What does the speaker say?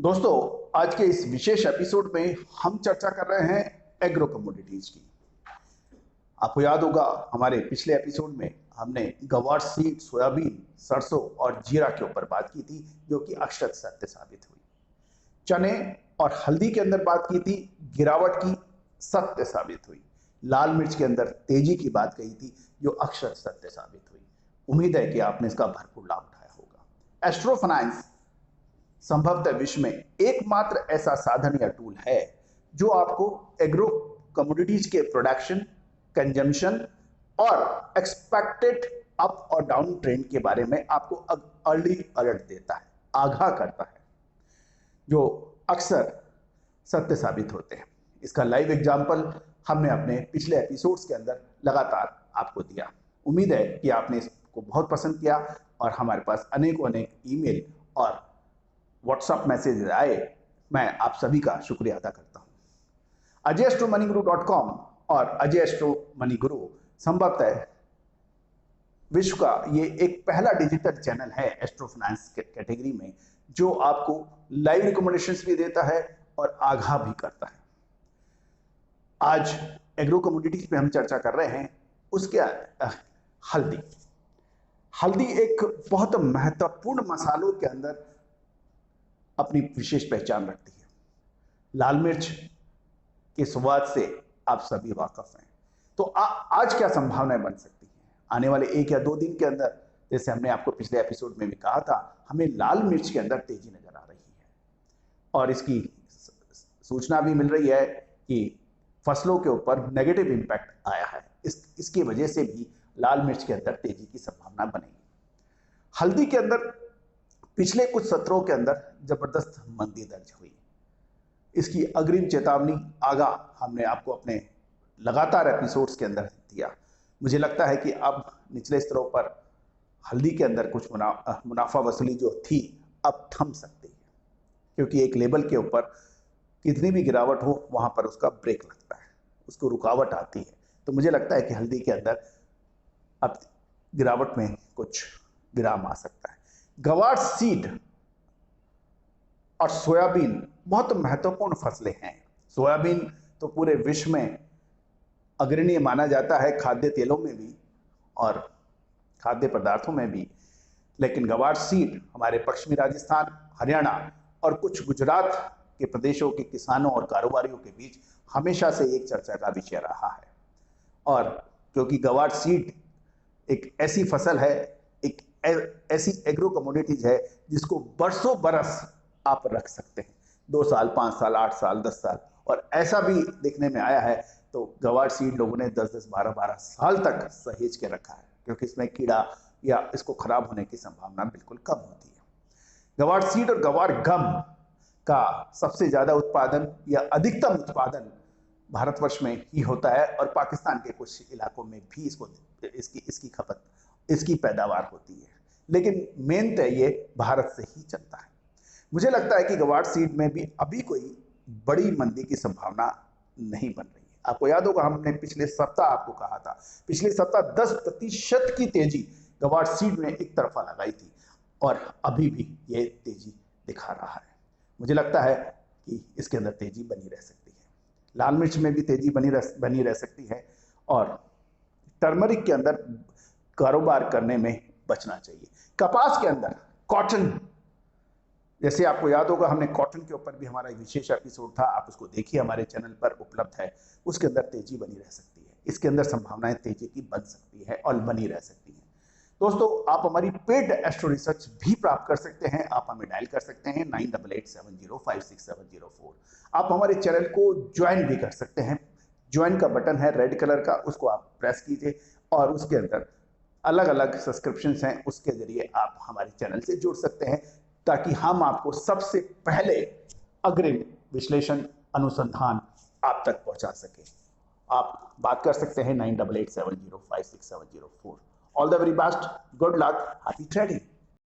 दोस्तों, आज के इस विशेष एपिसोड में हम चर्चा कर रहे हैं एग्रो कमोडिटीज की। आपको याद होगा हमारे पिछले एपिसोड में हमने गवार सीड, सोयाबीन, सरसों और जीरा के ऊपर बात की थी, जो कि अक्षत सत्य साबित हुई। चने और हल्दी के अंदर बात की थी, गिरावट की सत्य साबित हुई। लाल मिर्च के अंदर तेजी की बात कही थी, जो अक्षत सत्य साबित हुई। उम्मीद है कि आपने इसका भरपूर लाभ उठाया होगा। एस्ट्रो फाइनेंस संभवतः विश्व में एकमात्र ऐसा साधन या टूल है जो आपको एग्रो कमोडिटीज के प्रोडक्शन, कंजम्पशन और एक्सपेक्टेड अप और डाउन ट्रेंड के बारे में आपको अर्ली अलर्ट देता है, आगाह करता है, जो अक्सर सत्य साबित होते हैं। इसका लाइव एग्जाम्पल हमने अपने पिछले एपिसोड्स के अंदर लगातार आपको दिया। उम्मीद है कि आपने इसको बहुत पसंद किया और हमारे पास अनेकों ईमेल और व्हाट्सएप मैसेज आए। मैं आप सभी का शुक्रिया अदा करता हूं। ajastromoniguru.com और अजय एस्ट्रो मनी गुरु संभवतः विश्व का ये एक पहला डिजिटल चैनल है एस्ट्रो फाइनेंस कैटेगरी में, जो आपको लाइव रिकमेंडेशंस भी देता है और आगाह भी करता है। आज एग्रो कमोडिटीज पे हम चर्चा कर रहे हैं उसके हल्दी। हल्दी एक बहुत महत्वपूर्ण मसालों के अंदर अपनी विशेष पहचान रखती है। लाल मिर्च के स्वाद से आप सभी वाकिफ हैं। तो आज क्या संभावनाएं बन सकती हैं आने वाले 1 या 2 दिन के अंदर? जैसे हमने आपको पिछले एपिसोड में भी कहा था, हमें लाल मिर्च के अंदर तेजी नजर आ रही है और इसकी सूचना भी मिल रही है कि फसलों के ऊपर नेगेटिव इंपैक्ट आया है। इसकी वजह से भी लाल मिर्च के अंदर तेजी की संभावना बनेगी। हल्दी के अंदर पिछले कुछ सत्रों के अंदर जबरदस्त मंदी दर्ज हुई। इसकी अग्रिम चेतावनी आगाह हमने आपको अपने लगातार एपिसोड्स के अंदर दिया। मुझे लगता है कि अब निचले स्तरों पर हल्दी के अंदर कुछ मुनाफा वसूली जो थी अब थम सकती है, क्योंकि एक लेवल के ऊपर कितनी भी गिरावट हो वहां पर उसका ब्रेक लगता है, उसको रुकावट आती है। तो मुझे लगता है कि हल्दी के अंदर अब गिरावट में कुछ विराम आ सकता है। गवार सीड और सोयाबीन बहुत महत्वपूर्ण फसलें हैं। सोयाबीन तो पूरे विश्व में अग्रणीय माना जाता है, खाद्य तेलों में भी और खाद्य पदार्थों में भी। लेकिन गवार सीड हमारे पश्चिमी राजस्थान, हरियाणा और कुछ गुजरात के प्रदेशों के किसानों और कारोबारियों के बीच हमेशा से एक चर्चा का विषय रहा है। और क्योंकि गवार सीड एक ऐसी फसल है, एक ऐसी एग्रो कमोडिटीज है जिसको बरसों बरस आप रख सकते हैं, 2 साल, 5 साल, 8 साल, 10 साल, और ऐसा भी देखने में आया है तो गवार सीड लोगों ने 10-10, 12-12 साल तक सहेज के रखा है, क्योंकि इसमें कीड़ा या इसको खराब होने की संभावना बिल्कुल कम होती है। गवार सीड और गवार गम का सबसे ज्यादा उत्पादन या अधिकतम उत्पादन भारतवर्ष में ही होता है और पाकिस्तान के कुछ इलाकों में भी इसकी खपत, इसकी पैदावार होती है। लेकिन मेन तो ये भारत से ही चलता है। मुझे लगता है कि गवार सीड में भी अभी कोई बड़ी मंदी की संभावना नहीं बन रही है। आपको याद होगा हमने पिछले सप्ताह आपको कहा था, पिछले सप्ताह 10% की तेजी गवार सीड ने एक तरफा लगाई थी और अभी भी ये तेजी दिखा रहा है। मुझे लगता है कि इसके अंदर तेजी बनी रह सकती है। लाल मिर्च में भी तेजी बनी रह सकती है और टर्मरिक के अंदर कारोबार करने में बचना चाहिए। कपास के अंदर कॉटन, जैसे आपको याद होगा हमने कॉटन के ऊपर भी हमारा विशेष एपिसोड था, आप उसको देखिए, हमारे चैनल पर उपलब्ध है। उसके अंदर तेजी बनी रह सकती है। इसके अंदर संभावनाएं तेजी की बन सकती है और बनी रह सकती है। दोस्तों, आप हमारी पेड एस्ट्रो रिसर्च भी प्राप्त कर सकते हैं। आप हमें डायल कर सकते हैं 9887056704। आप हमारे चैनल को ज्वाइन भी कर सकते हैं। ज्वाइन का बटन है रेड कलर का, उसको आप प्रेस कीजिए और उसके अंदर अलग अलग सब्सक्रिप्शंस हैं, उसके जरिए आप हमारे चैनल से जुड़ सकते हैं, ताकि हम आपको सबसे पहले अग्रिम विश्लेषण अनुसंधान आप तक पहुंचा सके। आप बात कर सकते हैं 9887056704। All the very best, good luck, happy trading.